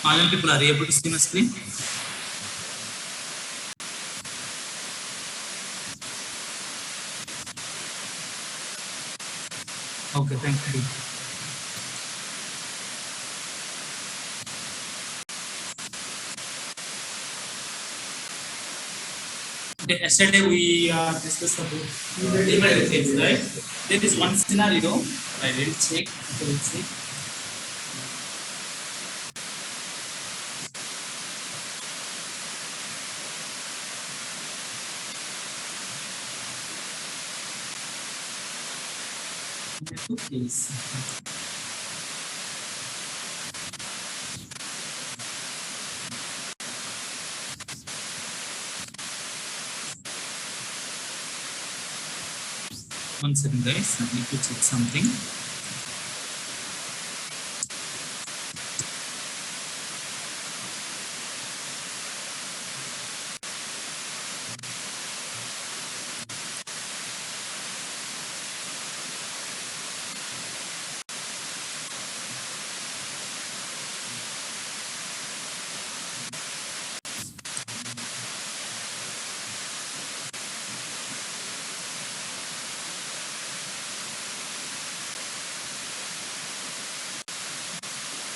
All people are able to see my screen. Okay, thank you. Okay, yesterday we discussed about email receipts, right? There is one scenario I will check. Okay, let's see. Yes. One second, guys. I need to check something.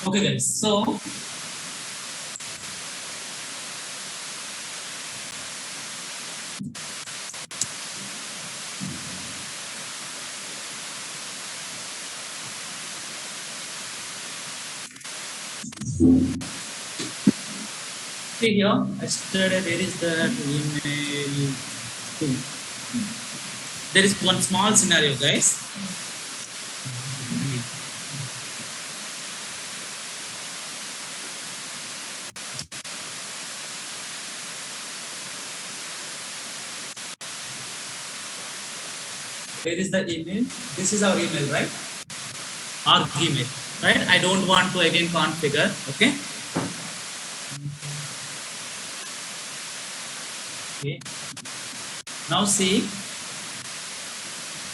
Okay, guys. So see here. Yesterday, where is the email? There is one small scenario, guys. Where is the email? This is our email, right? Our Gmail, right? I don't want to again configure. Okay. Okay. Now see,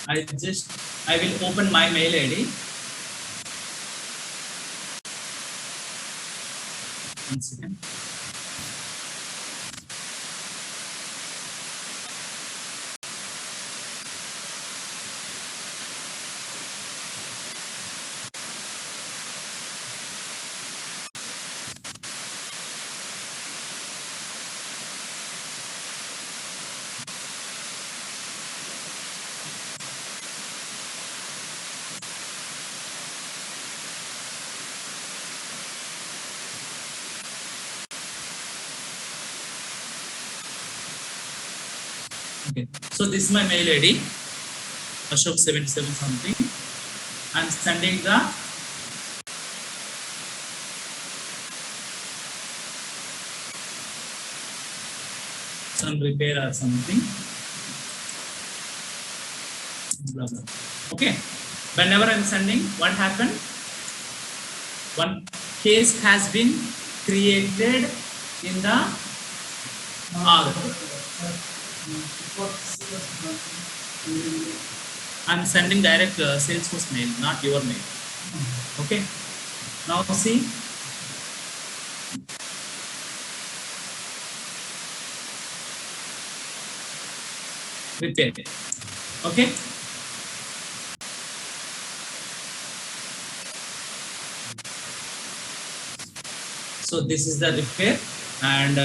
I will open my mail ID. One second. Okay. So this is my mail ID. Ashok77 something. I'm sending the some repair or something. Blah, blah. Okay. Whenever I'm sending, what happened? One case has been created in the R. I'm sending direct Salesforce mail, not your mail. Okay. Now see. Repair. Okay. So this is the repair and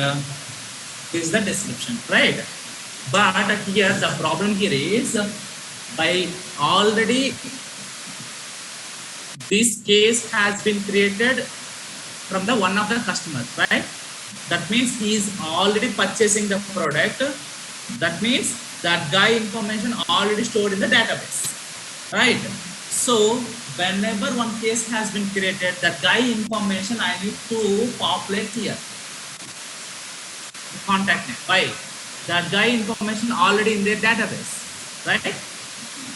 this is the description, right? But here the problem here is by already this case has been created from the one of the customers, right? That means he is already purchasing the product. That means that guy information already stored in the database, right? So whenever one case has been created, that guy information I need to populate here. Contact name. Why? That guy information already in their database, right?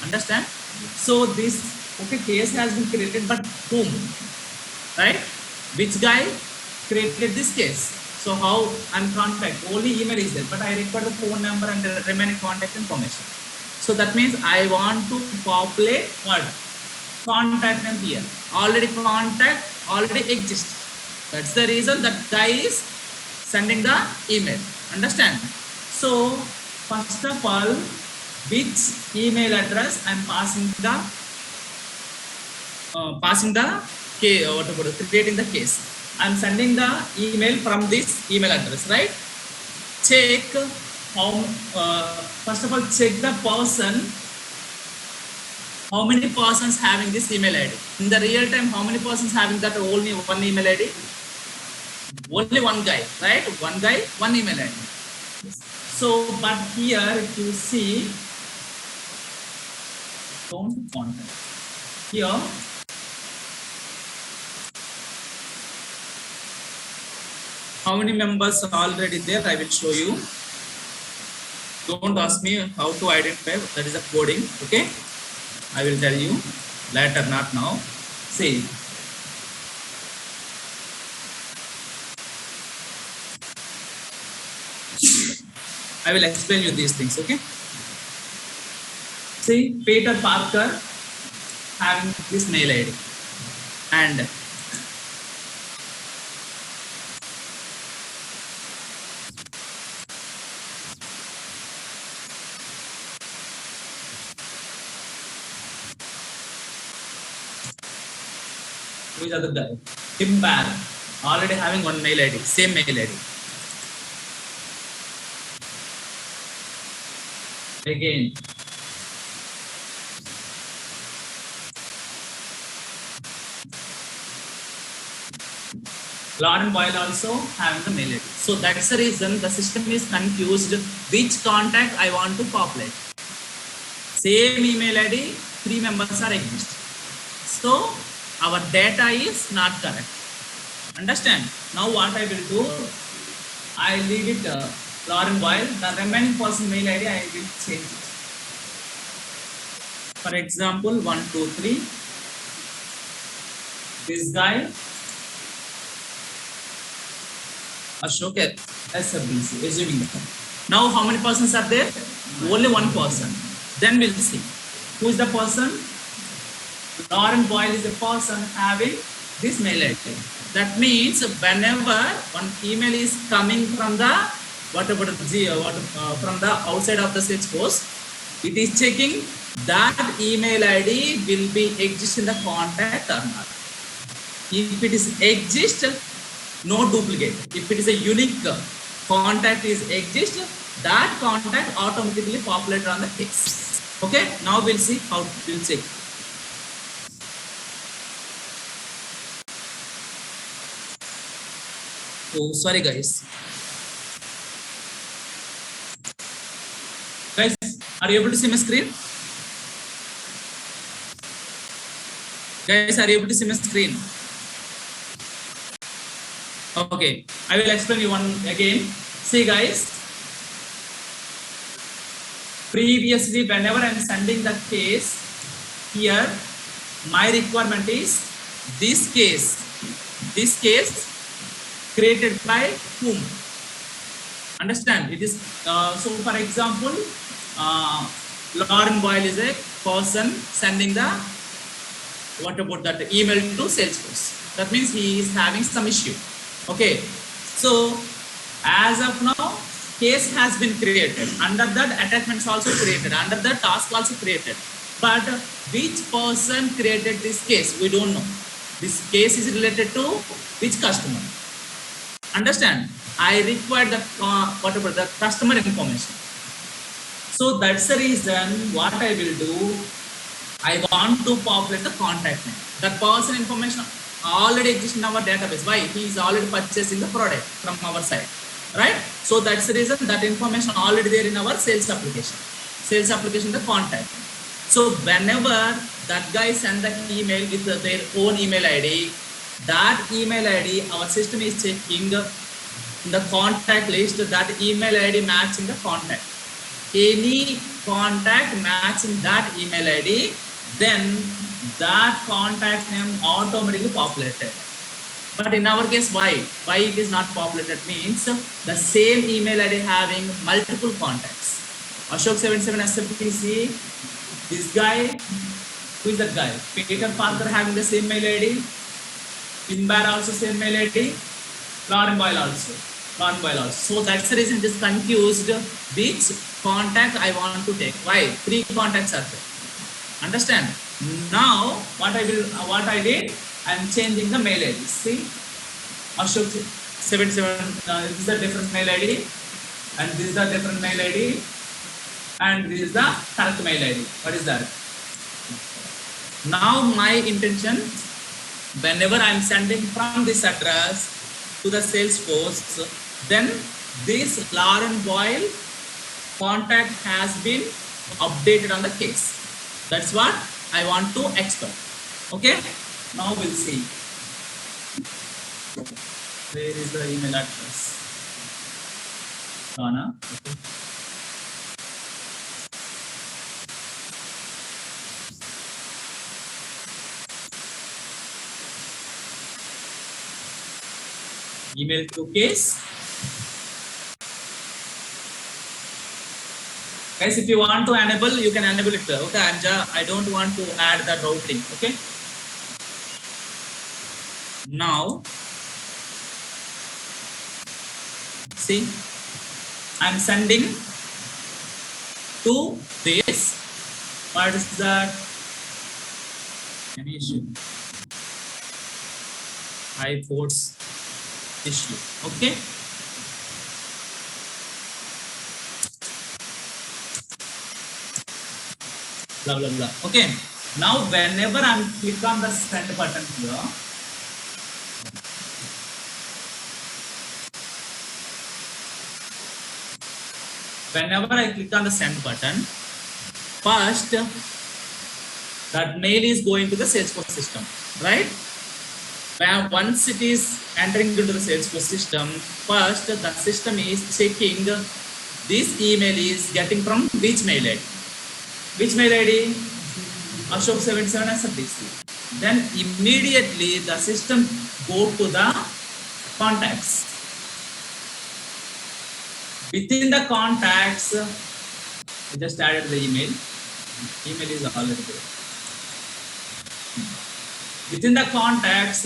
Understand? So this case has been created, but whom? Right? Which guy created this case? So how I'm contact? Only email is there, but I require the phone number and the remaining contact information. So that means I want to populate what? Contact name here. Already contact already exists. That's the reason that guy is sending the email. Understand? So first of all, which email address I'm passing the case, what about creating the case? I'm sending the email from this email address, right? Check how, first of all, check the person, how many persons having this email ID. In the real time, how many persons having that only one email ID? Only one guy, right? One guy, one email ID. So, but here if you see, don't contact. Here, how many members are already there? I will show you. Don't ask me how to identify. That is a coding. Okay, I will tell you later, not now. See. I will explain you these things, okay? See, Peter Parker having this mail ID, and who is other guy? Tim Ball, already having one mail ID, same mail ID. Again, Lauren Boyle also having the mail ID. So that's the reason the system is confused which contact I want to populate. Same email ID, 3 members are exist. So our data is not correct. Understand? Now what I will do, I leave it Lauren Boyle. The remaining person mail ID I will change it. For example, 1, 2, 3. This guy, Ashok SWC, assuming. Now how many persons are there? Only one person. Then we'll see. Who is the person? Lauren Boyle is a person having this mail ID. That means whenever one email is coming from the from the outside of the Salesforce, it is checking that email ID will be exist in the contact or not. If it is exist, no duplicate. If it is a unique contact is exist, that contact automatically populate on the case. Okay, now we'll see how we'll check. Oh, sorry guys. Guys, are you able to see my screen? Guys, are you able to see my screen? Okay, I will explain you one again. See guys, previously whenever I am sending the case, here my requirement is this case created by whom? Understand? It is so for example, Lauren Boyle is a person sending the email to Salesforce. That means he is having some issue. Okay, so as of now, case has been created. Under that, attachments also created. Under that, task also created. But which person created this case? We don't know. This case is related to which customer? Understand? I require the the customer information. So that's the reason what I will do. I want to populate the contact name. That person information already exists in our database. Why? He is already purchasing the product from our side, right? So that's the reason that information already there in our sales application. Sales application, the contact. So whenever that guy send the email with their own email ID, that email ID, our system is checking in the contact list that email ID matching the contact. Any contact matching that email ID, then that contact name automatically populated. But in our case, why it is not populated means the same email ID having multiple contacts. Ashok 77 SFPC, this guy, who is that guy? Peter Parker having the same mail ID. Finbar also same mail ID. Lauren Boyle also. Lauren Boyle also. So that's the reason it is confused which contact I want to take. Why? 3 contacts are there. Understand? Now what I did, I am changing the mail ID. See, Ashok 77. This is a different mail ID, and this is a different mail ID, and this is the correct mail ID. What is that? Now my intention, whenever I am sending from this address to the Salesforce, then this Lauren Boyle contact has been updated on the case. That's what I want to expect. Okay, now we'll see. Where is the email address? Donna. Okay. Email to case. Guys, if you want to enable, you can enable it. Okay, I don't want to add the routing. Okay. Now, see, I'm sending to this. What is that? Any issue? High force issue. Okay. Blah blah blah. Okay. Now, whenever I'm click on the send button here, whenever I click on the send button, first that mail is going to the Salesforce system, right? Once it is entering into the Salesforce system, first the system is checking this email is getting from which mail ID? Which mail ID? Ashok 77 SFDC. Then immediately the system go to the contacts. Within the contacts, I just added the email. Email is already there. Within the contacts,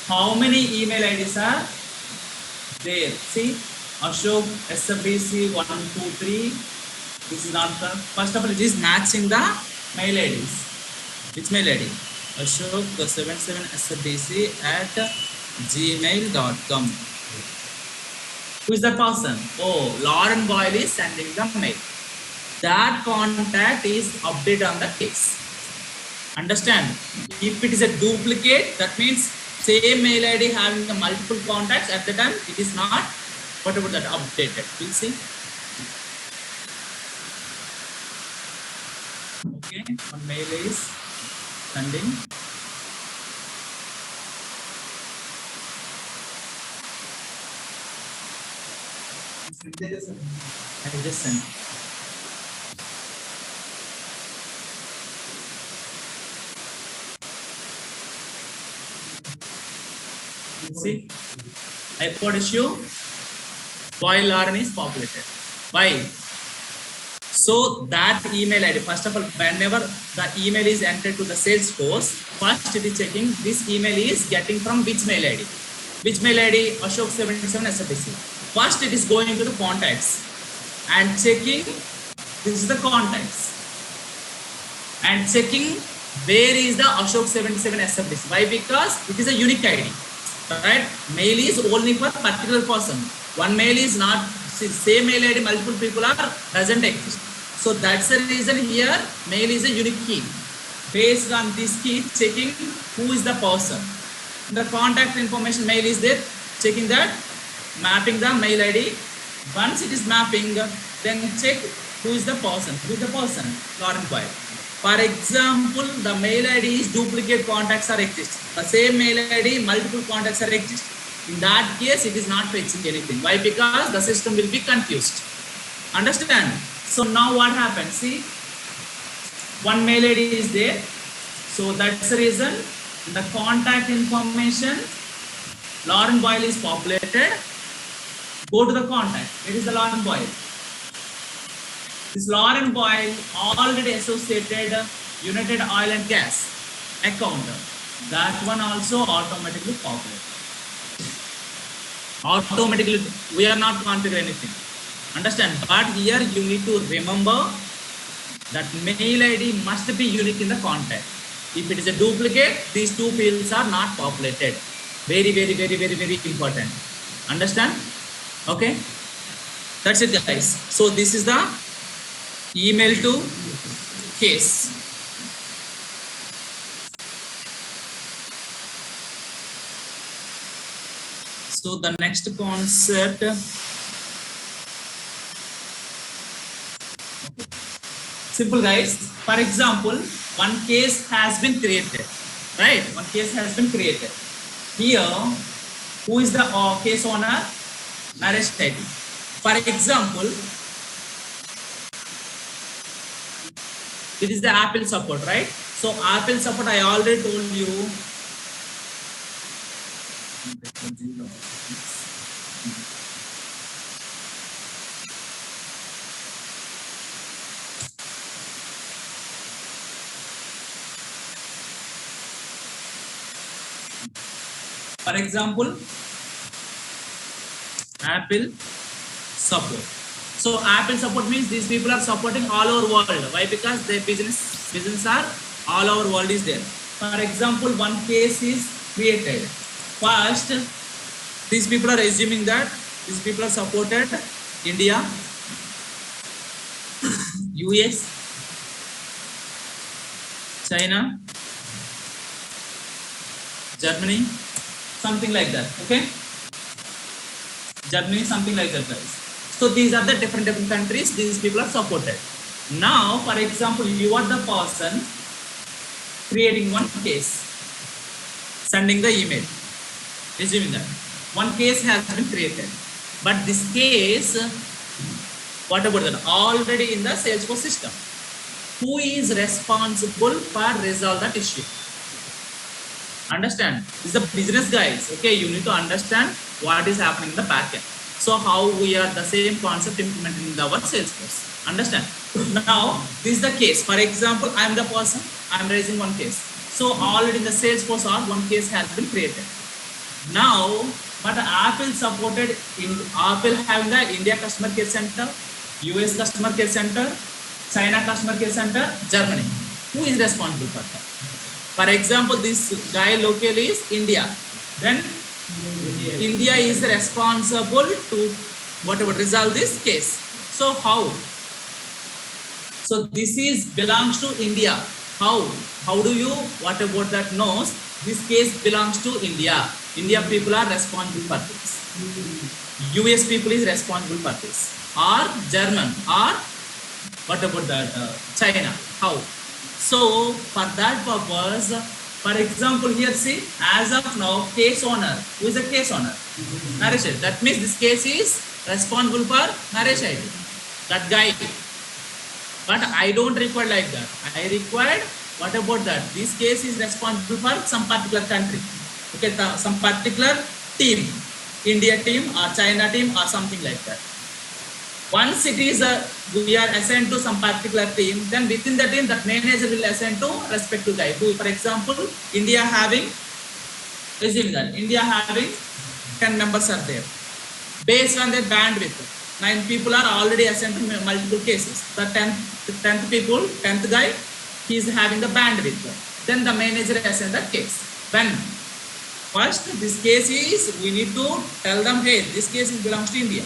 how many email IDs are there? See, Ashok SFBC 123. This is not the first of all. It is matching the mail IDs. Which mail ID? Ashok 77 SFBC at gmail.com. Who is that person? Oh, Lauren Boyle is sending the mail. That contact is updated on the case. Understand? If it is a duplicate, that means same mail ID having the multiple contacts at the time, it is not. What about that updated? We'll see. Okay, one mail is sending. I just sent. See, I put issue while Lauren is populated. Why? So that email ID, first of all, whenever the email is entered to the Salesforce, first it is checking this email is getting from which mail ID? Which mail ID? Ashok 77 SFBC. First it is going to the contacts and checking, this is the contacts, and checking where is the Ashok 77 SFBC. Why? Because it is a unique ID, right? Mail is only for particular person. One mail is not same mail ID, multiple people are doesn't exist. So that's the reason here mail is a unique key. Based on this key, checking who is the person. The contact information mail is there, checking that, mapping the mail ID. Once it is mapping, then check who is the person. Who is the person? Lauren Boyle. For example, the mail ID is duplicate contacts are exist. The same mail ID, multiple contacts are exist. In that case, it is not fetching anything. Why? Because the system will be confused. Understand? So now what happens? See, one mail ID is there. So that's the reason the contact information, Lauren Boyle is populated. Go to the contact. It is the Lauren Boyle. This Lauren Boyle already associated United Oil and Gas account. That one also automatically populated. Automatically, we are not configuring anything. Understand? But here you need to remember that mail ID must be unique in the contact. If it is a duplicate, these two fields are not populated. Very, very, very, very, very important. Understand? Okay. That's it, guys. So this is the email to case. So the next concept. Simple, guys. For example, one case has been created, right? One case has been created. Here, who is the case owner? Naresh Teddy. For example, it is the Apple support, right? So Apple support, I already told you. For example, Apple support. So Apple support means these people are supporting all over world. Why? Because their business are all over world is there. For example, one case is created. First, these people are assuming that these people are supported India, US, China, Germany, something like that. Okay, Germany, something like that, guys. So these are the different countries these people are supported. Now, for example, you are the person creating one case, sending the email, assuming that one case has been created, but this case, what about that? Already in the Salesforce system. Who is responsible for resolve that issue? Understand? This is the business, guys. Okay, you need to understand what is happening in the backend. So how we are the same concept implemented in our Salesforce. Understand? Now this is the case. For example, I am the person. I am raising one case. So already in the Salesforce, one case has been created. Now, but Apple supported in Apple having the India customer care center, US customer care center, China customer care center, Germany. Who is responsible for that? For example, this guy locally is India. Then India is responsible to whatever resolve this case. So how? So this is belongs to India. How? How do you what about that knows? This case belongs to India. India people are responsible for this. US people is responsible for this. Or German or what about that China? How? So for that purpose, for example, here see, as of now, case owner. Who is the case owner? Naresh. That means this case is responsible for Naresh ID. That guy. But I don't require like that. I required what about that? This case is responsible for some particular country. Okay, some particular team. India team or China team or something like that. Once it is we are assigned to some particular team, then within the team that manager will assign to respective guy. For example, India having, assume that India having 10 members are there. Based on their bandwidth, 9 people are already assigned to multiple cases. The 10th guy, he is having the bandwidth. Then the manager assign the case. When first this case is, we need to tell them, hey, this case belongs to India.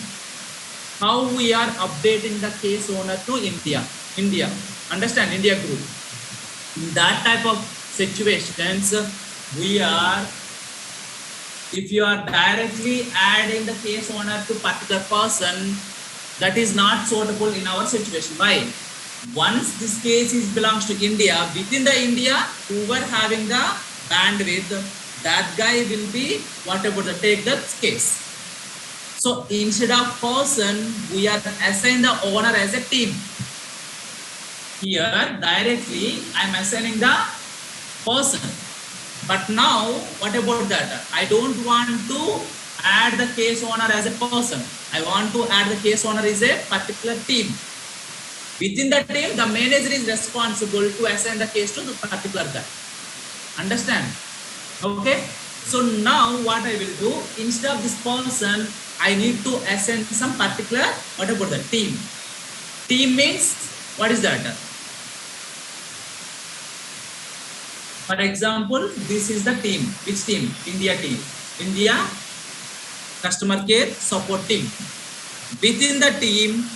How we are updating the case owner to India. Understand? India group. In that type of situations, we are, if you are directly adding the case owner to particular person, that is not suitable in our situation. Why? Once this case belongs to India, within the India, whoever having the bandwidth, that guy will be whatever the take the case. So instead of person, we are assigning the owner as a team. Here directly I am assigning the person. But now what about that? I don't want to add the case owner as a person. I want to add the case owner as a particular team. Within the team, the manager is responsible to assign the case to the particular guy. Understand? Okay. So now what I will do, instead of this person, I need to assign some particular, what about the team? Team means, what is that? For example, this is the team. Which team? India team. India customer care support team. Within the team,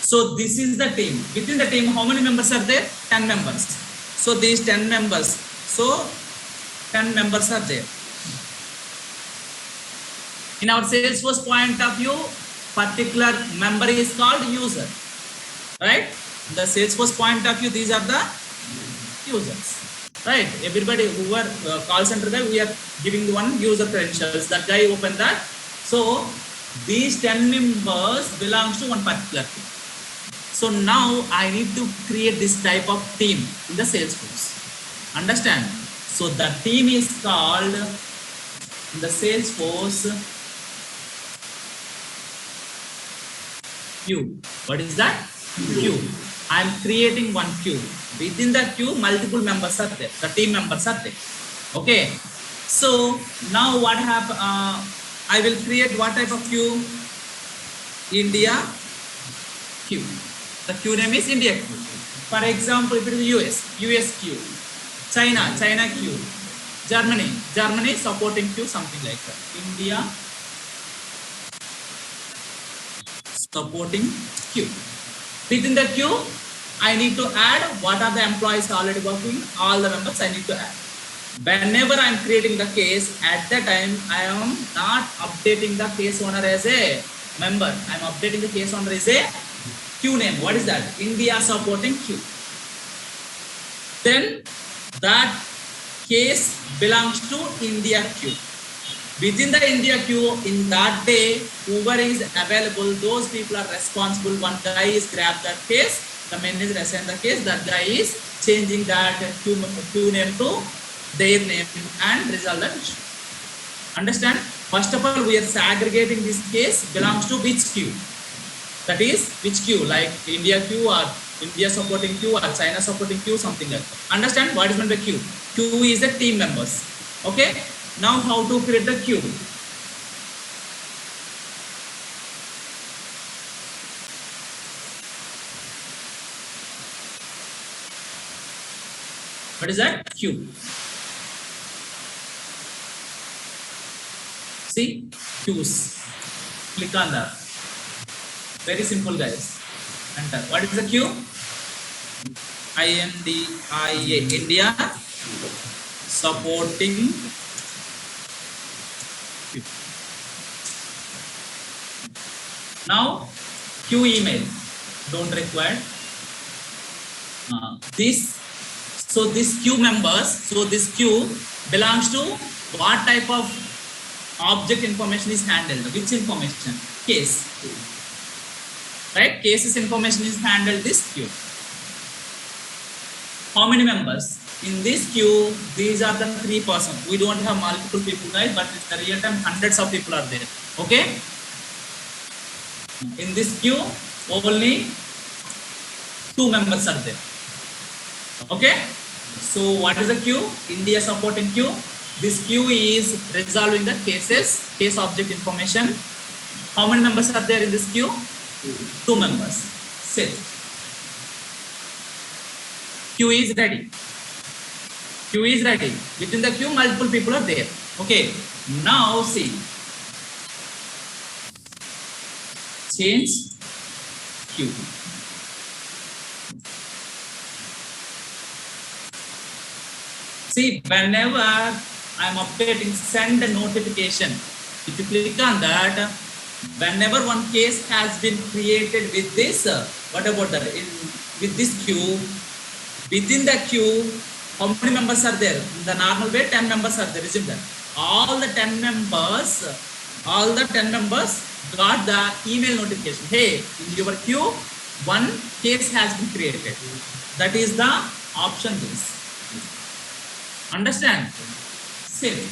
so this is the team. Within the team, how many members are there? 10 members. So these 10 members. So 10 members are there. In our Salesforce point of view, particular member is called user. Right? The Salesforce point of view, these are the users. Right? Everybody who are call center guy, we are giving the one user credentials. That guy opened that. So these 10 members belongs to one particular team. So now I need to create this type of team in the Salesforce. Understand? So the team is called in the Salesforce queue. What is that? Queue. I am creating one queue. Within the queue, multiple members are there. The team members are there. Okay. So now what happen? I will create what type of queue? India queue. The queue name is India queue. For example, if it is US, US queue. China, China queue. Germany, Germany supporting queue, something like that. India supporting queue. Within the queue, I need to add what are the employees already working, all the members I need to add. Whenever I am creating the case, at that time I am not updating the case owner as a member. I am updating the case owner as a queue name. What is that? India supporting queue. Then that case belongs to India queue. Within the India queue, in that day, whoever is available, those people are responsible. One guy is grab that case, the manager assign the case, that guy is changing that queue name to their name and resolve that issue. Understand? First of all, we are segregating this case belongs to which queue. That is which queue, like India queue or India supporting queue or China supporting queue, something like that. Understand what is meant by queue? Queue is the team members. Okay. Now how to create the queue? What is that? Queue. See, queues. Click on that. Very simple, guys. Enter. What is the queue? INDIA, India supporting queue. Now, queue email don't require this. So this queue members, so this queue belongs to what type of object information is handled? Which information? Case. Right? Cases information is handled this queue. How many members? In this queue, these are the 3 persons. We don't have multiple people, guys, but in the real time, hundreds of people are there. Okay? In this queue, only 2 members are there. Okay? So what is the queue? India supporting queue. This queue is resolving the cases, case object information. How many members are there in this queue? 2 members. Set. Queue is ready. Queue is ready. Within the queue, multiple people are there. Okay. Now see. Change queue. See, whenever I am updating, send a notification. If you click on that, whenever one case has been created with this, what about that? With this queue, within the queue, how many members are there? In the normal way, 10 members are there, isn't there? All the 10 members got the email notification. Hey, in your queue, one case has been created. That is the option this. Understand? Save.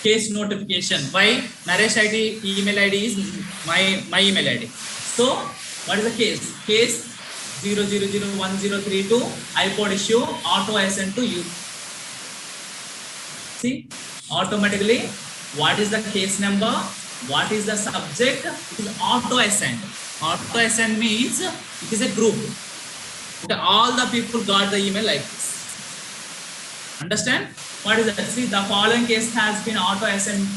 case notification. Why? Naresh ID email ID is my email ID. So what is the case? Case 0001032 iPod issue auto assign to you. See, automatically what is the case number? What is the subject? It is auto assigned. Auto assigned means it is a group. Okay, all the people got the email like this. Understand? What is that? See, the following case has been auto assigned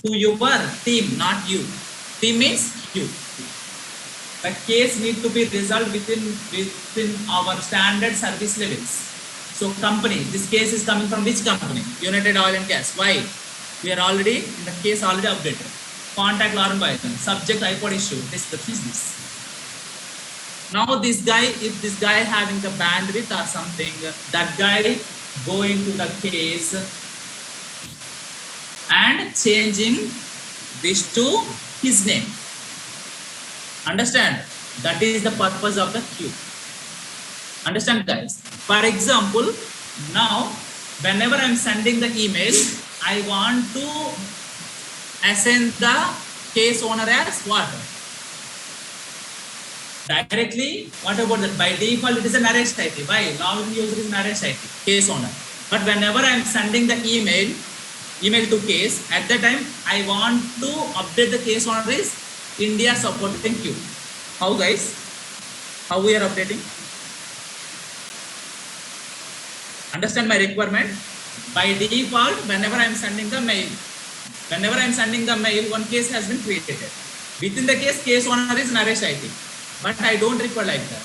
to your team, not you. Team means you. The case need to be resolved within our standard service levels. So company, this case is coming from which company? United Oil and Gas. Why? We are already in the case already updated. Contact Lauren Python. Subject iPod issue. Description is this. Now this guy, if this guy having the bandwidth or something, that guy go into the case and changing this to his name. Understand? That is the purpose of the queue. Understand, guys? For example, now whenever I am sending the email, I want to assign the case owner as what? Directly, what about that? By default, it is a Naresh ID. Why? Login user is Naresh ID, case owner. But whenever I am sending the email to case, at that time, I want to update the case owner is India supporting queue. How, guys? How we are updating? Understand my requirement? By default, whenever I am sending the mail, one case has been created. Within the case owner is Naresh ID. But I don't require like that.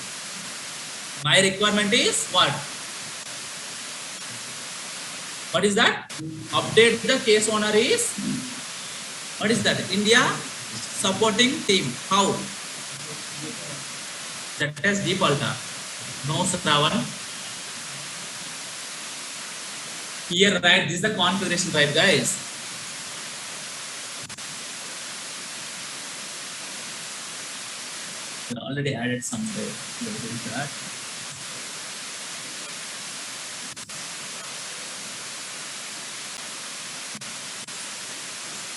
My requirement is what? What is that? Update the case owner is, what is that? India supporting team. How? That is default. No, Shravan. Here, right? This is the configuration type, guys. Already added somewhere.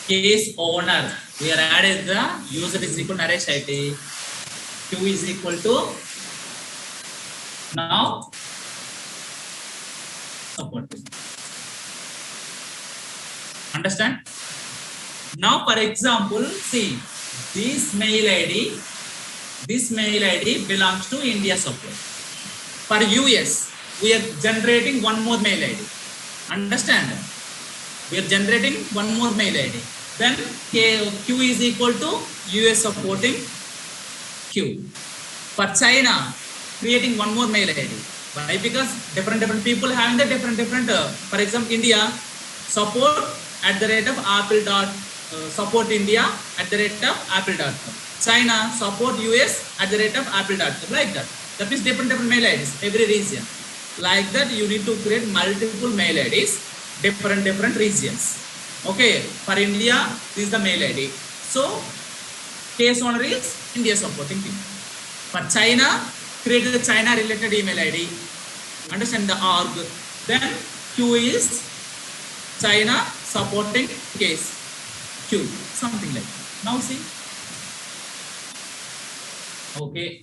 Case owner. We are added the user is equal to Naresh ID. Q is equal to now support. Understand? Now, for example, see this mail ID. This mail ID belongs to India support. For US, we are generating one more mail ID. Understand? We are generating one more mail ID. Then Q is equal to US supporting Q. For China, creating one more mail ID. Why? Because different people having the different. For example, India support @apple. Support India @apple.com. China support US @apple.com. Like that. That means different mail IDs, every region. Like that, you need to create multiple mail IDs, different regions. Okay, for India, this is the mail ID. So, case owner is India supporting team. For China, create the China related email ID. Understand the org. Then Q is China supporting case. Q, something like that. Now see. Okay.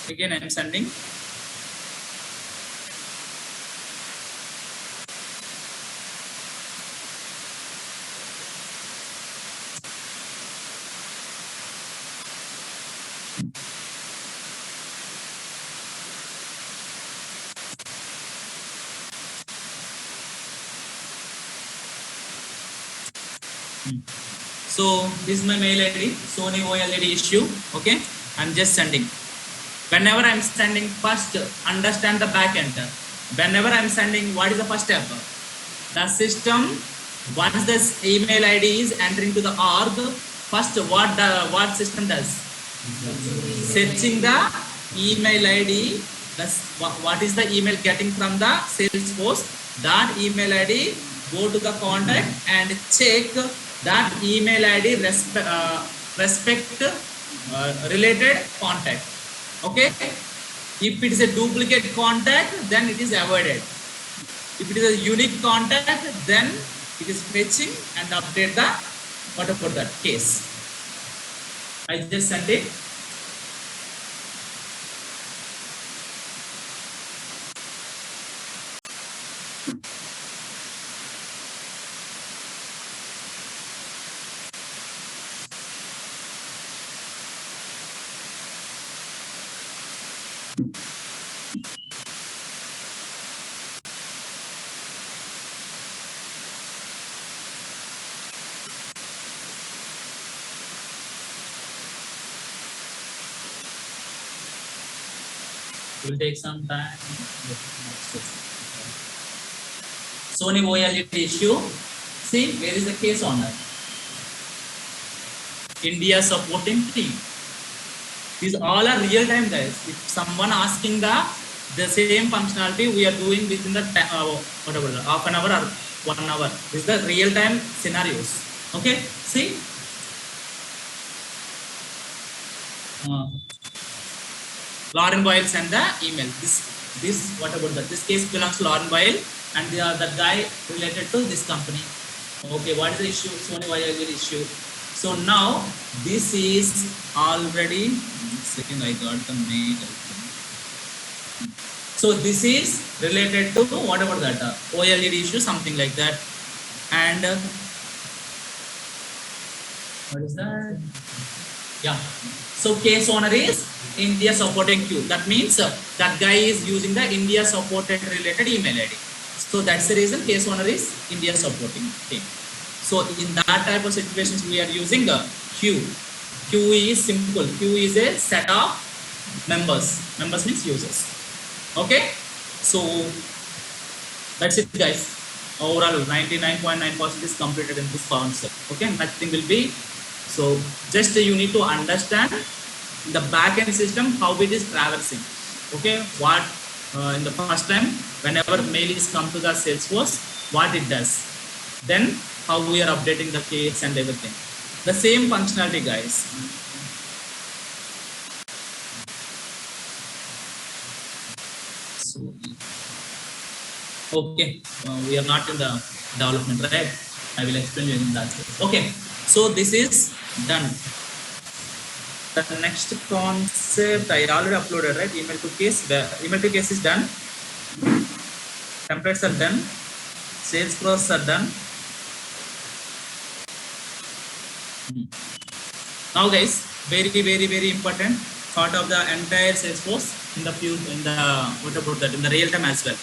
Again, I am sending. So this is my mail ID, Sony OLED issue. Okay, I'm just sending. Whenever I'm sending, first understand the backend. Whenever I'm sending, what is the first step? The system, once this email ID is entering to the org, first what system does? Searching the email ID. What is the email getting from the Salesforce? That email ID, go to the contact and check that email ID respect related contact. Okay, if it is a duplicate contact, then it is avoided. If it is a unique contact, then it is fetching and update the what about that case. I just sent it. It will take some time. Sony OLED issue. See, where is the case owner? India supporting team. These all are real time, guys. If someone asking the same functionality, we are doing within the whatever half an hour or 1 hour. This is the real time scenarios. Okay, see. Lauren Boyle sent the email. This what about that? This case belongs to Lauren Boyle, and the guy related to this company. Okay, what is the issue? Sony OLED issue. So now this is already. Second, I got the mail. So this is related to what about that OLED issue, something like that, and what is that? Yeah. So case owner is India supporting queue. That means that guy is using the India supported related email ID. So that's the reason case owner is India supporting team. So in that type of situations, we are using a queue. Queue is simple. Queue is a set of members. Members means users. Okay. So that's it, guys. Overall, 99.9% is completed in this concept. Okay, nothing will be. So just you need to understand the backend system, how it is traversing. Okay, what in the first time, whenever mail is come to the Salesforce, what it does. Then how we are updating the case and everything. The same functionality, guys. So, okay, we are not in the development, right? I will explain you in that. Okay, so this is done. The next concept I already uploaded, right? Email to case. The email to case is done. Templates are done. Sales process are done. Now, guys, very important part of the entire Salesforce in the future, in the what about that in the real time as well.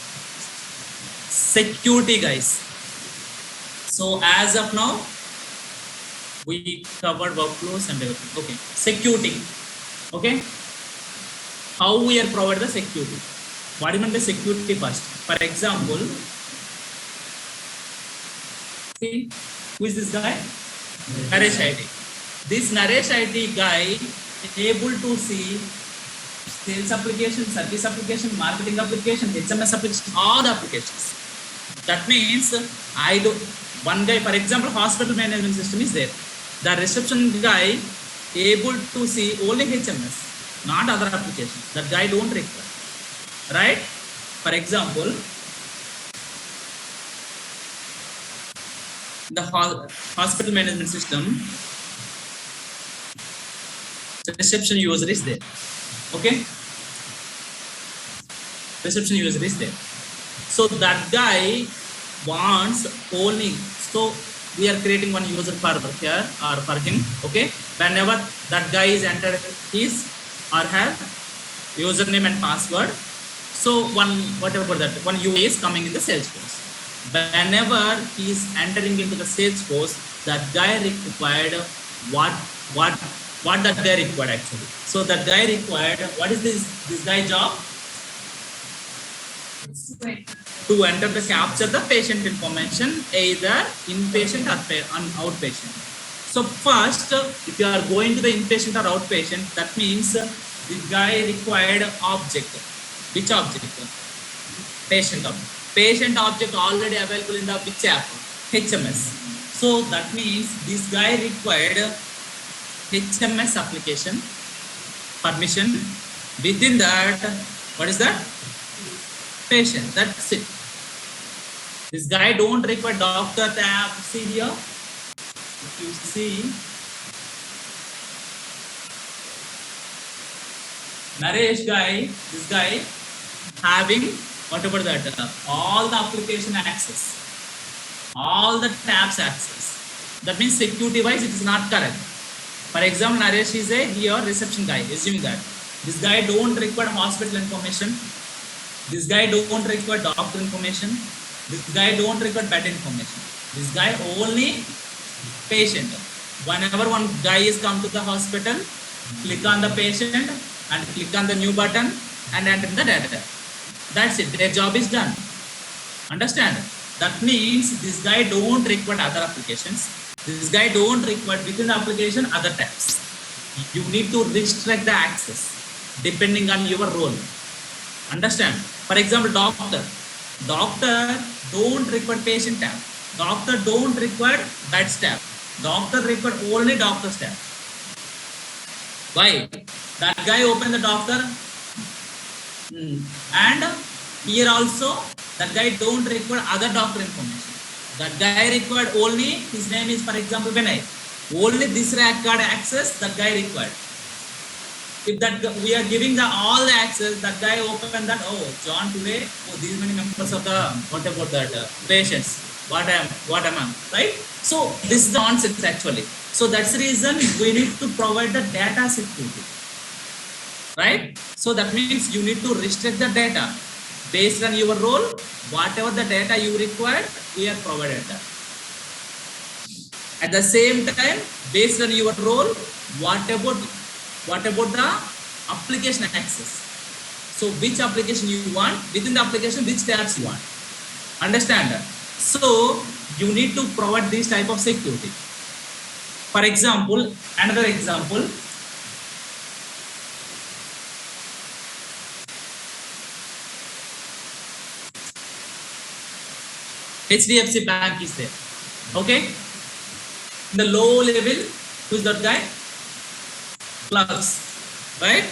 Security, guys. So as of now, we covered workflows and everything. Okay, security. Okay, how we are provide the security. What do you mean by security first? For example, see who is this guy? Naresh IT. This Naresh IT guy is able to see sales application, service application, marketing application, HMS application, all the applications. That means I do one guy, for example, hospital management system is there. The reception guy able to see only HMS, not other applications. That guy don't require, right? For example, the hospital management system, the reception user is there. Okay, reception user is there. So that guy wants only. So we are creating one user for here or for him. Okay, whenever that guy is entered his or her username and password. So one whatever that one UI is coming in the Salesforce. Whenever he is entering into the Salesforce, that guy required what that guy required actually. So that guy required what is this guy job? To enter the capture the patient information, either inpatient or outpatient. So first, if you are going to the inpatient or outpatient, that means the guy required object. Which object? Patient object. Patient object already available in the which app? HMS. So that means this guy required HMS application permission. Within that, what is that? Patient. That's it. This guy don't require doctor tab. See here, if you see, Naresh guy, this guy having what about that? All the application access, all the tabs access. That means security wise it is not correct. For example, Naresh is a here reception guy. Assume that this guy don't require hospital information. This guy don't require doctor information. This guy don't require bed information. This guy only patient. Whenever one guy is come to the hospital, click on the patient and click on the new button and enter the data. That's it. Their job is done. Understand? That means this guy don't require other applications. This guy don't require within the application other tabs. You need to restrict the access depending on your role. Understand? For example, doctor don't require patient tab. Doctor don't require beds tab. Doctor require only doctor's tab. Why? That guy open the doctor and here also that guy don't require other doctor information. That guy required only, his name is for example Vinay. Only this record access that guy required. If that we are giving the all the access, that guy open that, oh John today, oh these many members of the what about that patients, what am I, right? So this is the concept actually. So that's the reason we need to provide the data security, right? So that means you need to restrict the data based on your role. Whatever the data you require, we are provided that. At the same time, based on your role, what about the application access? So which application you want, within the application which tabs you want. Understand? So you need to provide this type of security. For example, another example, HDFC Bank is there. Okay, in the low level, who's that guy? Clerks, right?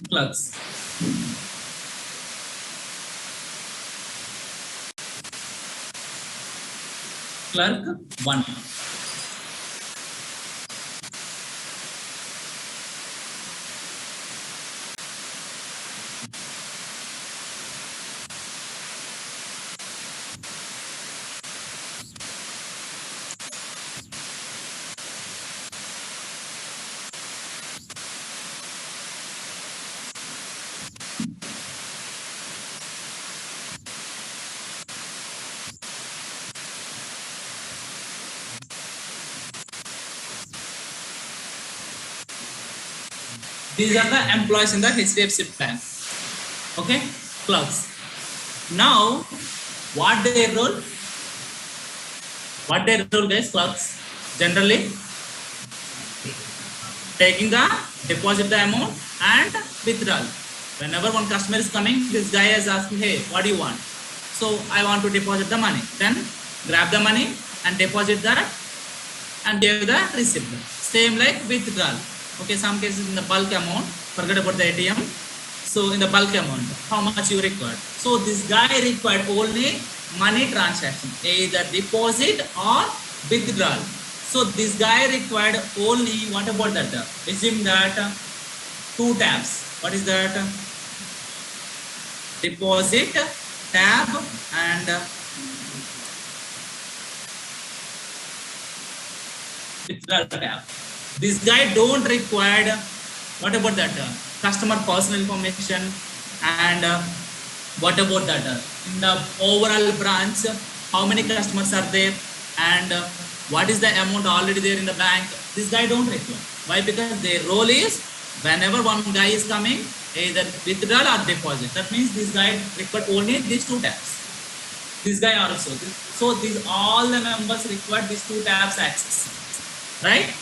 Clerks. Clerk 1. These are the employees in the HDFC Bank. Okay, clerks. Now, what their role? What their role, guys? Clerks generally taking the deposit the amount and withdrawal. Whenever one customer is coming, this guy is asking, hey, what do you want? So I want to deposit the money. Then grab the money and deposit that and give the receipt. Same like withdrawal. Okay, some cases in the bulk amount, forget about the ATM. So in the bulk amount, how much you require? So this guy required only money transaction, either deposit or withdrawal. So this guy required only, what about that? Assume that 2 tabs. What is that? Deposit tab and withdrawal tab. This guy don't require, what about that? Customer personal information and what about that? In the overall branch, how many customers are there and what is the amount already there in the bank? This guy don't require. Why? Because their role is whenever one guy is coming, either withdrawal or deposit. That means this guy required only these 2 tabs. This guy also. So these all the members require these 2 tabs access, right?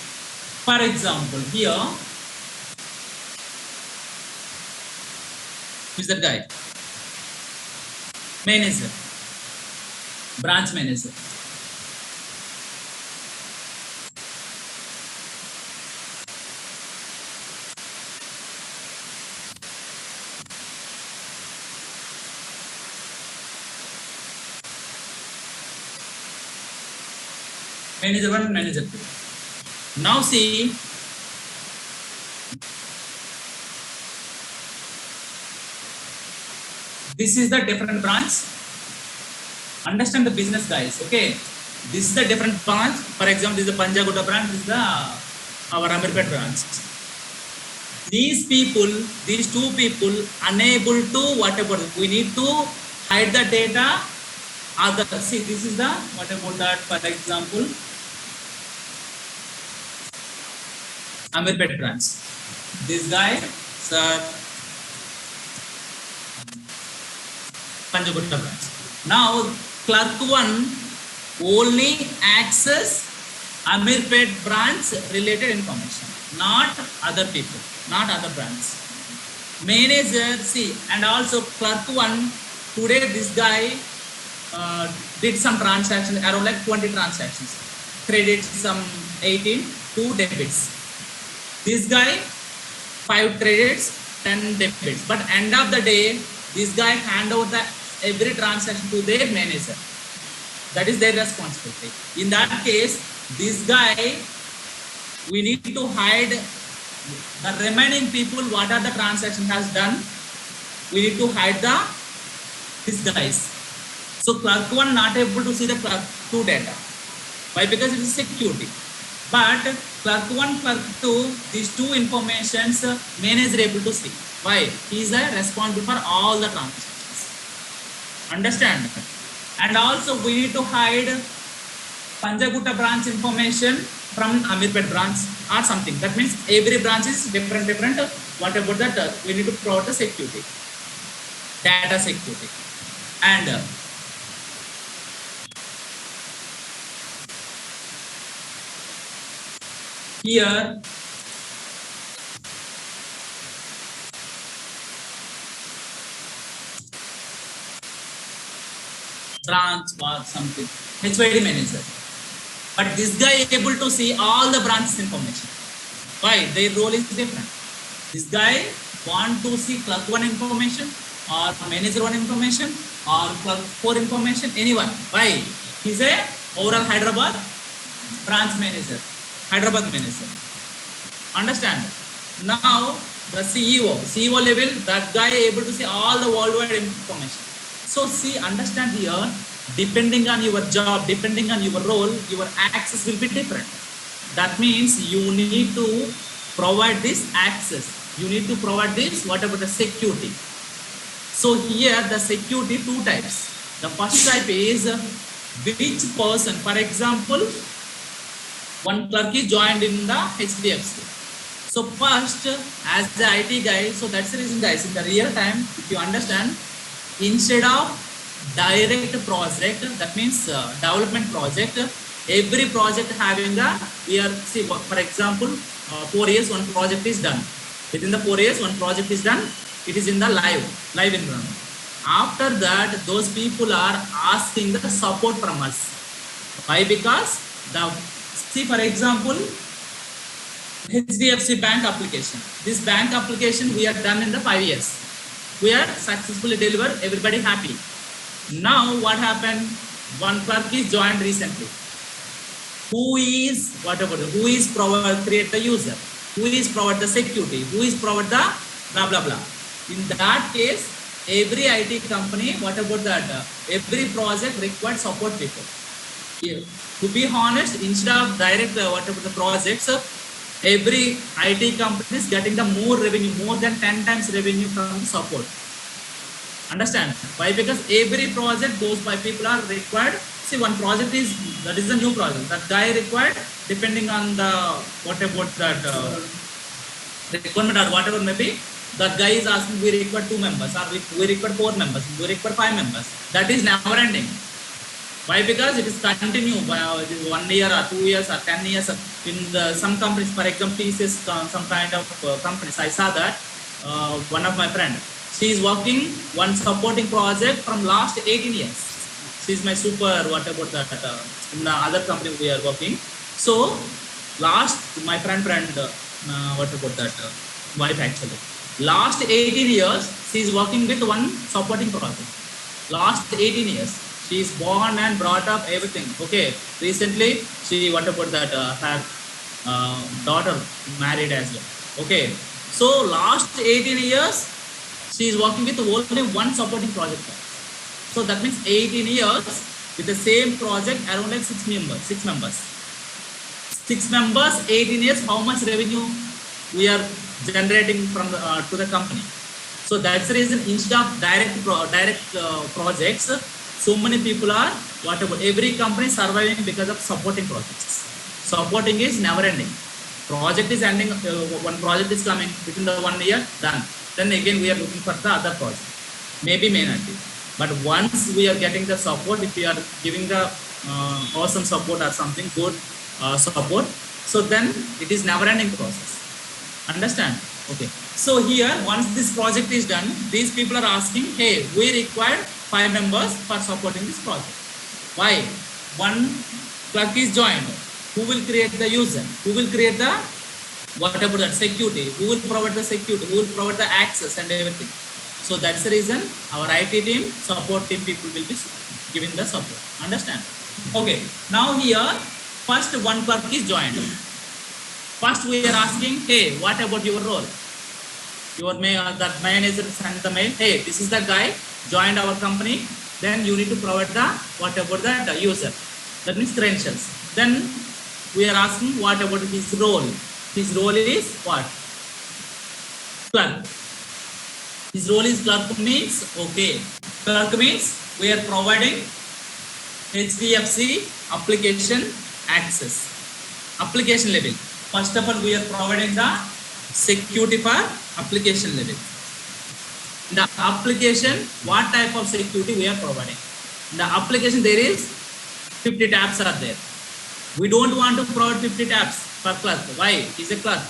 For example, here, who's that guy? Manager, branch manager. Manager 1, manager 2. Now see, this is the different branch. Understand the business, guys. Okay, this is the different branch. For example, this is the Panjaguta branch. This is the our Amirpet branch. These people, these two people, unable to whatever. We need to hide the data. Other see, this is the what about that? For example, Amirpet branch. This guy, sir, Panjaguta branch. Now, clerk 1 only access Amirpet branch related information, not other people, not other branch. Manager, see, and also clerk 1, today this guy did some transactions, around like 20 transactions, credits some 18, 2 debits. This guy 5 credits, 10 debits, but end of the day, this guy hand over the every transaction to their manager. That is their responsibility. In that case, this guy, we need to hide the remaining people. What are the transaction has done? We need to hide these guys. So clerk 1 not able to see the clerk 2 data. Why? Because it is security. But clerk 1, clerk 2, these two informations manager able to see. Why? He is responsible for all the transactions. Understand? And also we need to hide Panjaguta branch information from Amirpet branch or something. That means every branch is different. What about that? We need to provide the security, data security. And here branch or something, HYD manager. But this guy is able to see all the branches information. Why? Their role is different. This guy want to see clerk 1 information or manager 1 information or clerk 4 information, anyone. Why? He's a overall Hyderabad branch manager, Hyderabad manager. Understand? Now the CEO level, that guy able to see all the worldwide information. So see, understand here, depending on your job, depending on your role, your access will be different. That means you need to provide this access. You need to provide this, what about the security? So here the security 2 types. The first type is which person, for example, one clerk is joined in the HDFC. So first, as the IT guy, so that's the reason, guys, in the real time, if you understand, instead of direct project, that means development project, every project having a, we are, see, for example, 4 years one project is done. Within the 4 years one project is done, it is in the live environment. After that, those people are asking the support from us. Why? Because the, see, for example, HDFC bank application. This bank application we have done in the 5 years. We are successfully delivered, everybody happy. Now what happened? One clerk is joined recently. Who is, whatever, who is create the user? Who is provide the security? Who is provide the blah, blah, blah. In that case, every IT company, what about that? Every project requires support people. Yeah. To be honest, instead of direct, whatever the projects, every IT company is getting the more revenue, more than 10 times revenue from support. Understand? Why? Because every project, those 5 people are required. See, one project is, that is a new project. That guy required, depending on the, what about that requirement or whatever may be, that guy is asking, we require 2 members, or we require 4 members, we require 5 members. That is never ending. Why? Because it is continue by 1 year or 2 years or 10 years. In some companies, for example, TCS, some kind of companies, I saw that one of my friend, she is working one supporting project from last 18 years. She is my super, what about that, in the other company we are working. So last, my friend, what about that, wife actually. Last 18 years, she is working with one supporting project. Last 18 years. She is born and brought up everything. Okay. Recently, she what about that? Her daughter married as well. Okay. So last 18 years, she is working with only one supporting project. So that means 18 years with the same project around like six members. 18 years. How much revenue we are generating from the, to the company? So that's the reason instead of direct projects, so many people are whatever every company surviving because of supporting projects. Supporting is never ending. Project is ending. One project is coming within the 1 year, done. Then again we are looking for the other project. Maybe may not be. But once we are getting the support, if we are giving the awesome support or something good support, so then it is never ending process. Understand? Okay. So here, once this project is done, these people are asking, hey, we require 5 members for supporting this project. Why? One clerk is joined. Who will create the user? Who will create the whatever that security? Who will provide the security? Who will provide the access and everything? So that's the reason our IT team, support team people will be giving the support. Understand? Okay. Now here, first one clerk is joined. First we are asking, hey, what about your role? Your that manager sent the mail, hey, this is the guy joined our company. Then you need to provide the what about the user? That means credentials. Then we are asking what about his role? His role is what? Clerk. His role is clerk means okay. Clerk means we are providing HDFC application access. Application level. First of all, we are providing the security for application level. In the application, what type of security we are providing? In the application, there is 50 tabs are there. We don't want to provide 50 tabs per clerk. Why? He's a clerk.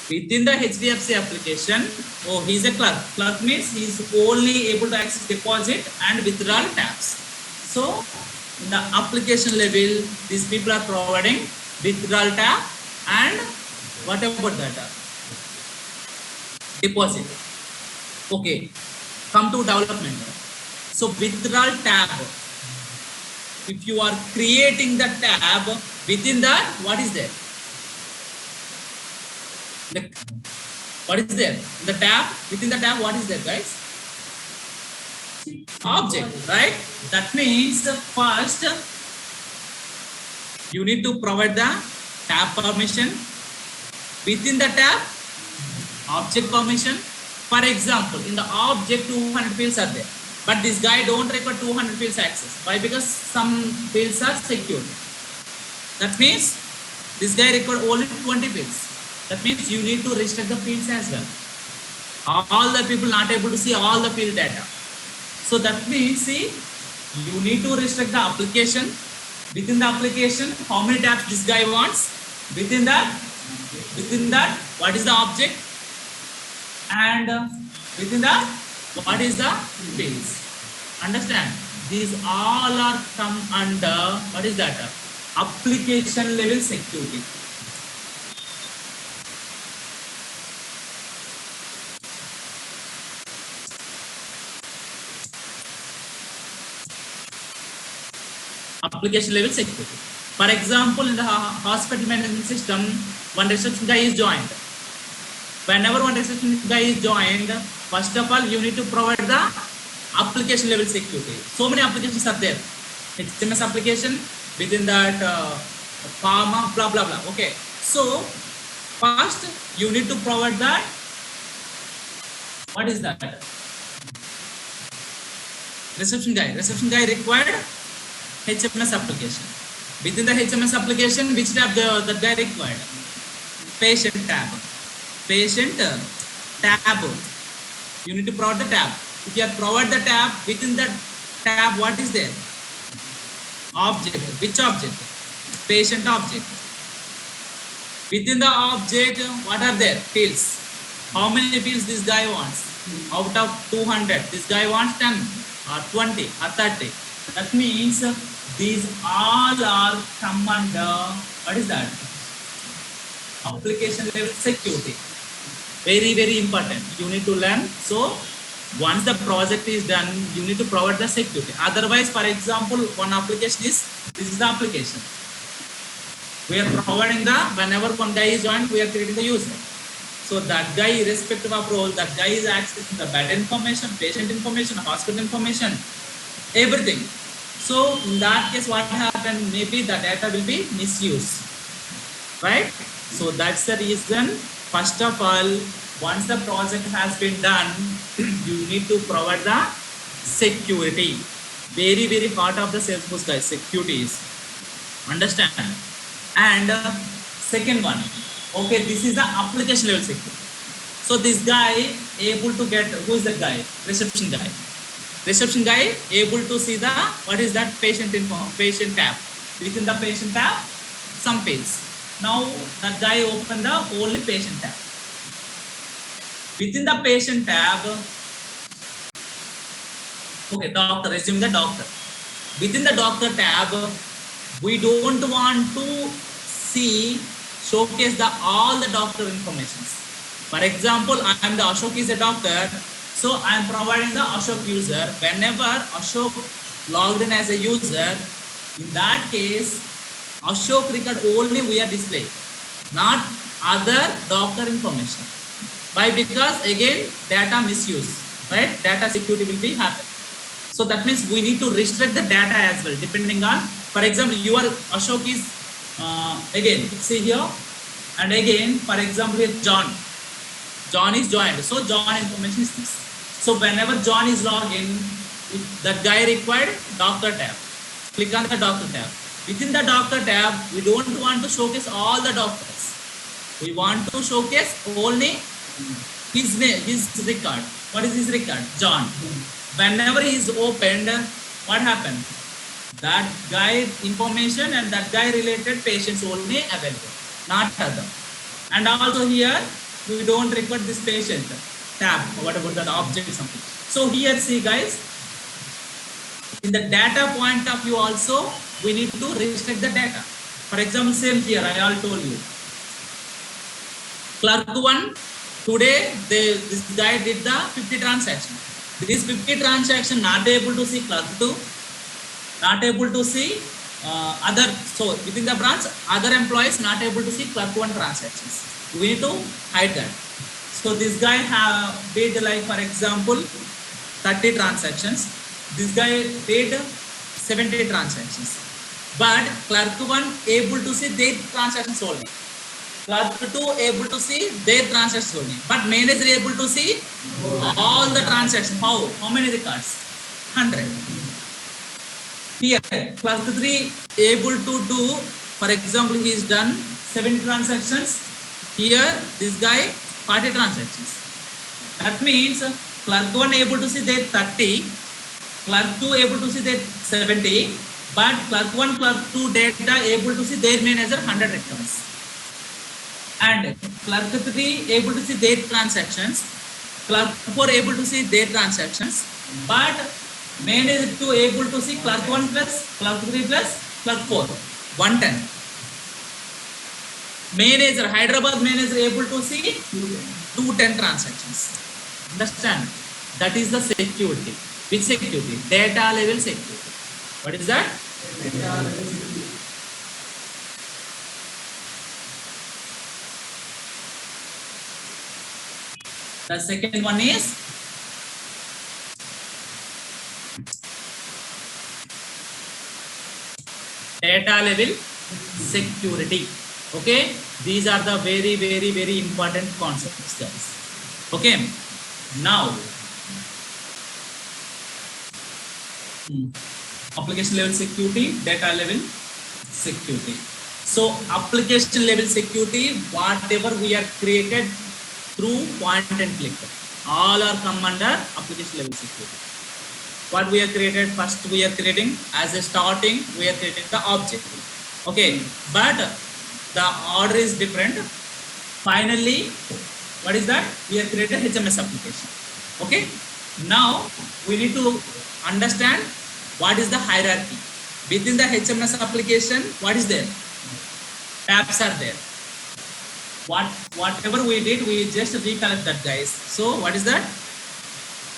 Within the HDFC application, oh, he's a clerk. Clerk means he's only able to access deposit and withdrawal tabs. So, in the application level, these people are providing withdrawal tab and what about that? Deposit. Okay. Come to development. So withdrawal tab. If you are creating the tab, within that, what is there? What is there? The tab, within the tab, what is there, guys? Object, right? That means first you need to provide the tab permission. Within the tab, object permission. For example, in the object 200 fields are there, but this guy don't require 200 fields access. Why? Because some fields are secured. That means this guy required only 20 fields. That means you need to restrict the fields as well. All the people not able to see all the field data. So that means, see, you need to restrict the application. Within the application, how many tabs this guy wants? Within that, what is the object? And within that, what is the fields? Understand? These all are come under, what is that? Application level security. Application level security. For example, in the hospital management system, one reception guy is joined. Whenever one reception guy is joined, first of all, you need to provide the application level security. So many applications are there. HMS application, within that pharma, blah, blah, blah. Okay. So, first, you need to provide that. What is that? Reception guy required HMS application. Within the HMS application, which tab the guy required? Patient tab. You need to provide the tab. If you provide the tab, within that tab, what is there? Object. Which object? Patient object. Within the object, what are there? Fields. How many fields this guy wants? Out of 200, this guy wants 10 or 20 or 30. That means these all are come under, what is that? Application level security. Very, very important. You need to learn. So, Once the project is done, you need to provide the security. Otherwise, for example, one application is, this is the application. We are providing the, whenever one guy is joined, we are creating the user. So that guy, irrespective of role, that guy is accessing the bed information, patient information, hospital information, everything. So in that case, what happened? Maybe the data will be misused, right? So that's the reason. First of all, once the project has been done, you need to provide the security. Very, very part of the Salesforce, guys. Security is. Understand? And second one, okay, this is the application level security. So this guy able to get, who is the guy? Reception guy. Reception guy able to see the, what is that, patient info, patient tab. Within the patient tab, some page. Now that guy open the only patient tab. Within the patient tab, okay, doctor, resume the doctor. Within the doctor tab, we don't want to see, showcase the all the doctor information. For example, I am the Ashok is a doctor, so I am providing the Ashok user. Whenever Ashok logged in as a user, in that case, Ashok record only we are displaying, not other doctor information. Why? Because again, data misuse, right? Data security will be happen. So that means we need to restrict the data as well, depending on, for example, your Ashok is, again, see here, and again, for example, here John. John is joined. So John information is this. So whenever John is logged in, that guy required doctor tab. Click on the doctor tab. Within the doctor tab, we don't want to showcase all the doctors. We want to showcase only his name, his record. What is his record? John. Whenever he is opened, what happened? That guy information and that guy related patients only available, not other. And also here, we don't require this patient tab. What about that object or something? So here, see guys, in the data point of view also, we need to restrict the data. For example, same here, I all told you. Clerk 1, today this guy did the 50 transaction. This 50 transaction not able to see clerk 2, not able to see other, so within the branch, other employees not able to see clerk 1 transactions. We need to hide that. So this guy have did, like for example, 30 transactions. This guy did 70 transactions. But clerk 1 able to see their transactions only. Clerk 2 able to see their transactions only. But manager able to see all the transactions. How many records? 100. Here, clerk 3 able to do, for example, he is done 70 transactions. Here, this guy 40 transactions. That means clerk 1 able to see their 30, clerk 2 able to see their 70, but clerk 1, clerk 2 data able to see their manager 100 records. And clerk 3 able to see their transactions, clerk 4 able to see their transactions, but manager 2 able to see clerk 1 plus clerk 3 plus clerk 4, 110. Manager, Hyderabad manager able to see 210 transactions. Understand? That is the security. Which security? Data level security. What is that? Data level security. The second one is data level security. Okay, these are the very, very, very important concepts, guys. Okay, now application level security, data level security. So application level security, whatever we are created through point and click, all are come under application level security. What we are created, first we are creating as a starting, we are creating the object. Okay, but the order is different. Finally, what is that? We are created HMS application. Okay, now we need to understand what is the hierarchy within the HMS application. What is there? Tabs are there. Whatever we did, we just recollect that, guys. So what is that?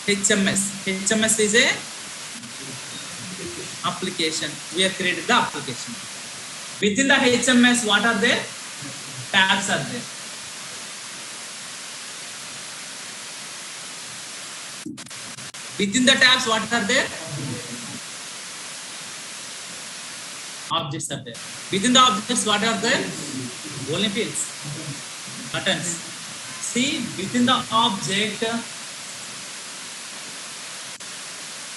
HMS. HMS is a application. We have created the application. Within the HMS, what are there? Tabs are there. Within the tabs, what are there? Objects are there. Within the objects, what are there? Only fields, buttons. See, within the object,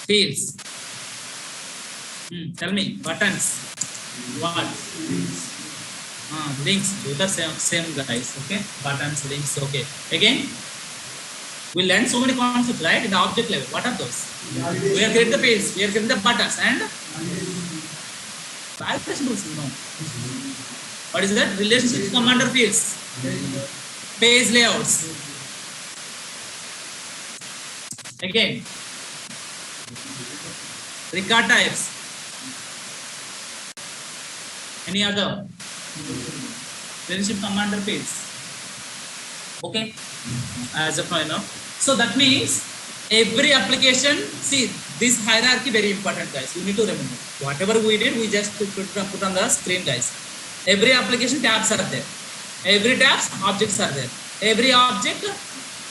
fields. Tell me, buttons. What? Links. Both are same guys. Okay. Buttons, links. Okay. Again, we learned so many concepts, right? In the object level. What are those? We have created the fields. We have created the buttons and validation tools. No. What is that? Relationship commander fields. Page layouts. Again, record types. Any other? Relationship commander fields. Okay. As of now, you know. So that means every application, see this hierarchy very important, guys. You need to remember. Whatever we did, we just put on the screen, guys. Every application tabs are there. Every tabs objects are there. Every object,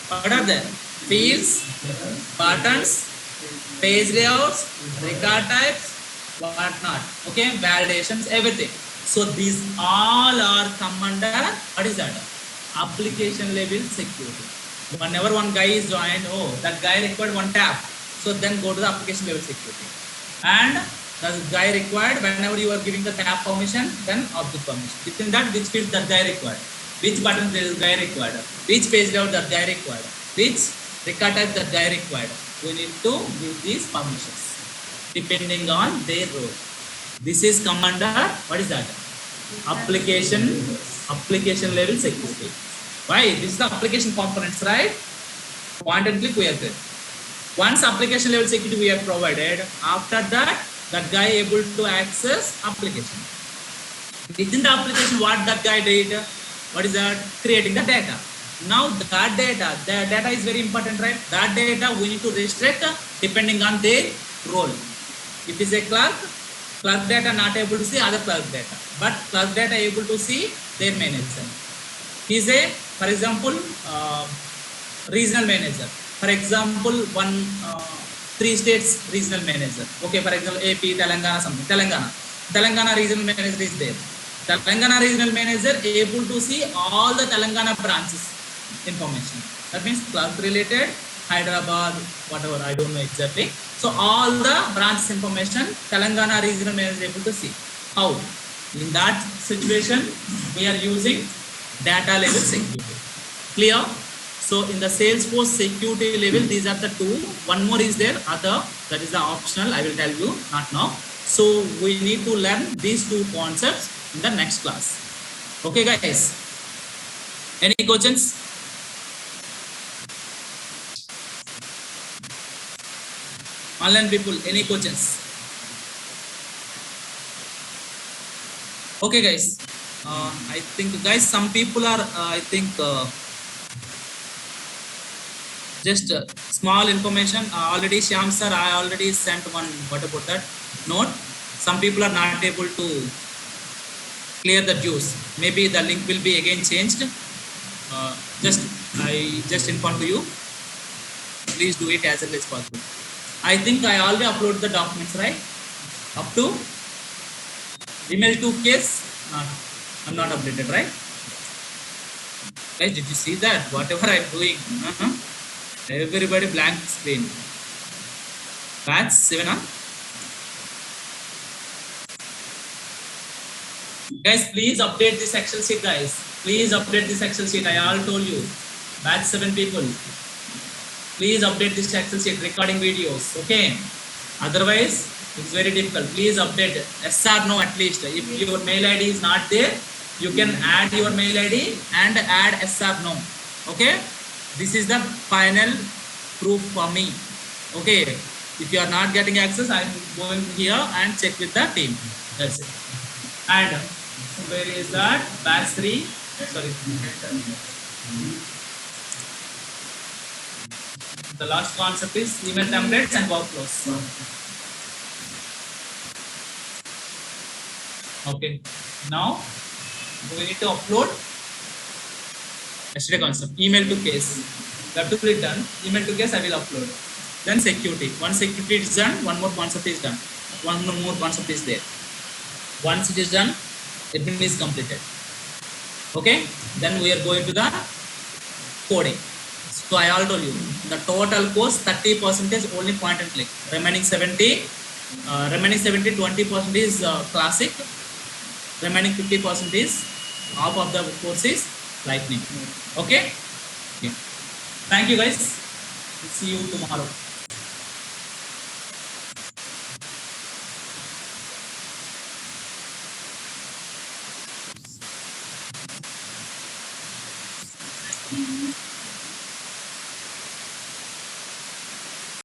what are there? Fields, buttons, page layouts, record types, what not. Okay, validations, everything. So these all are come under, what is that? Application level security. Whenever one guy is joined, oh, that guy required one tab. So then go to the application level security. And the guy required, whenever you are giving the tab permission, then object permission. Within that, which field that guy required, which button this guy required, which page layout that guy required, which record type that guy required. We need to give these permissions depending on their role. This is come under, what is that? Application level security. Why? This is the application components, right? Point and click we are good. Once application level security we have provided, after that guy able to access application. Within the application, what that guy did? What is that? Creating the data. Now that data is very important, right? That data we need to restrict depending on their role. If it's a clerk data not able to see other clerk data, but clerk data able to see their manager. He is a, for example, regional manager. For example, 3 states regional manager. Okay, for example, AP, Telangana, something. Telangana regional manager is there. Telangana regional manager able to see all the Telangana branches information. That means clerk related, Hyderabad, whatever, I don't know exactly. So all the branches information, Telangana regional manager able to see. How? In that situation, we are using data level security. Clear? So in the Salesforce security level, these are the two. One more is there, other, that is the optional, I will tell you, not now. So we need to learn these two concepts in the next class. Okay guys, any questions? Online people, any questions? Okay guys, I think guys, some people are, I think, just small information. Already Shyam sir, I already sent one, what about that note? Some people are not able to clear the dues. Maybe the link will be again changed. I just inform to you. Please do it as early as possible. I think I already uploaded the documents, right? Up to email 2 case. I'm not updated, right? Guys, did you see that? Whatever I'm doing, everybody blank screen. Batch 7, huh? Guys, please update this Excel sheet, guys. Please update this Excel sheet. I all told you. Batch 7 people. Please update this Excel sheet, recording videos. Okay. Otherwise, it's very difficult. Please update yes or no at least. If your mail ID is not there, you can add your mail ID and add yes or no. Okay. This is the final proof for me. Okay. If you are not getting access, I am going here and check with the team. That's it. And where is that? Batch 3. Sorry. The last concept is email templates and workflows. Okay. Now we need to upload yesterday concept. Email to case. We have to click done. Email to case I will upload. Then security. Once security is done, one more concept is done. One more concept is there. Once it is done, admin is completed. Okay. Then we are going to the coding. So I all told you the total course 30% only point and click. Remaining 70, 20% is classic. Remaining 50% is half of the course is lightning. Okay. Okay. Thank you guys. See you tomorrow.